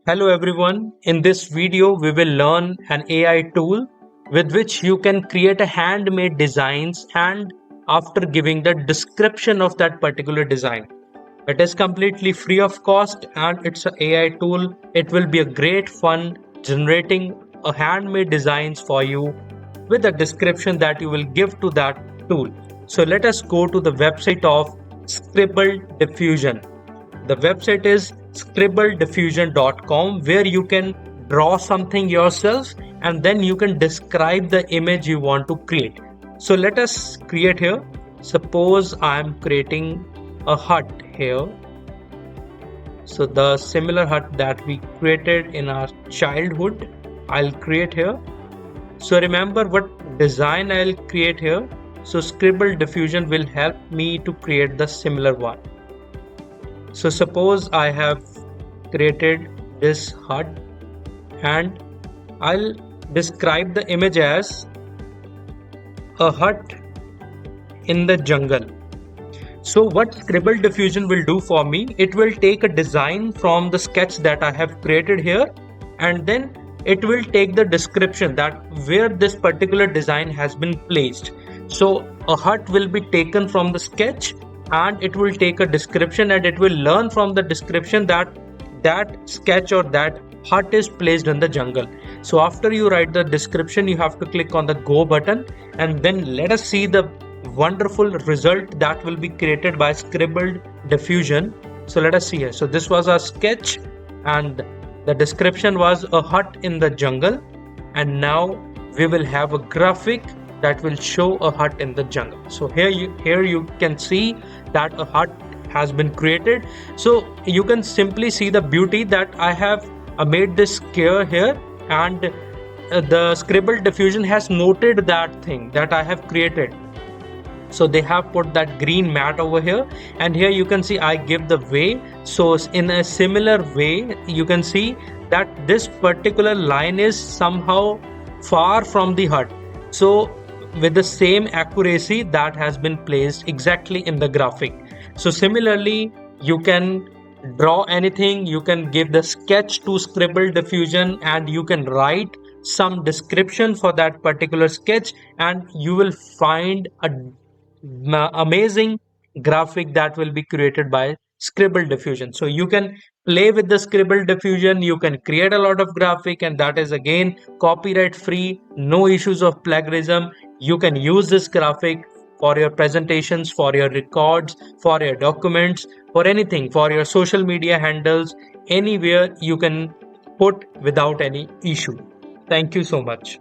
Hello everyone, in this video we will learn an AI tool with which you can create a handmade designs and after giving the description of that particular design. It is completely free of cost and it's an AI tool. It will be a great fun generating a handmade designs for you with a description that you will give to that tool. So let us go to the website of Scribble Diffusion. The website is scribblediffusion.com where you can draw something yourself and then you can describe the image you want to create. So let us create here. Suppose I am creating a hut here. So the similar hut that we created in our childhood, I'll create here. So remember what design I'll create here. So Scribble Diffusion will help me to create the similar one. So suppose I have created this hut and I'll describe the image as a hut in the jungle. So what Scribble Diffusion will do for me, it will take a design from the sketch that I have created here and then it will take the description that where this particular design has been placed. So a hut will be taken from the sketch and it will take a description and it will learn from the description that sketch or that hut is placed in the jungle. So after you write the description, you have to click on the go button and then let us see the wonderful result that will be created by Scribble Diffusion. So let us see here. So this was a sketch and the description was a hut in the jungle, and now we will have a graphic that will show a hut in the jungle. So here you can see that a hut has been created. So you can simply see the beauty that I have made this square here, and the Scribble Diffusion has noted that thing that I have created. So they have put that green mat over here, and here you can see I give the way. So in a similar way you can see that this particular line is somehow far from the hut. So with the same accuracy that has been placed exactly in the graphic. So similarly you can draw anything, you can give the sketch to Scribble Diffusion and you can write some description for that particular sketch and you will find a amazing graphic that will be created by Scribble Diffusion. So you can play with the Scribble Diffusion, you can create a lot of graphic, and that is again copyright free, no issues of plagiarism. You can use this graphic for your presentations, for your records, for your documents, for anything, for your social media handles, anywhere you can put without any issue. Thank you so much.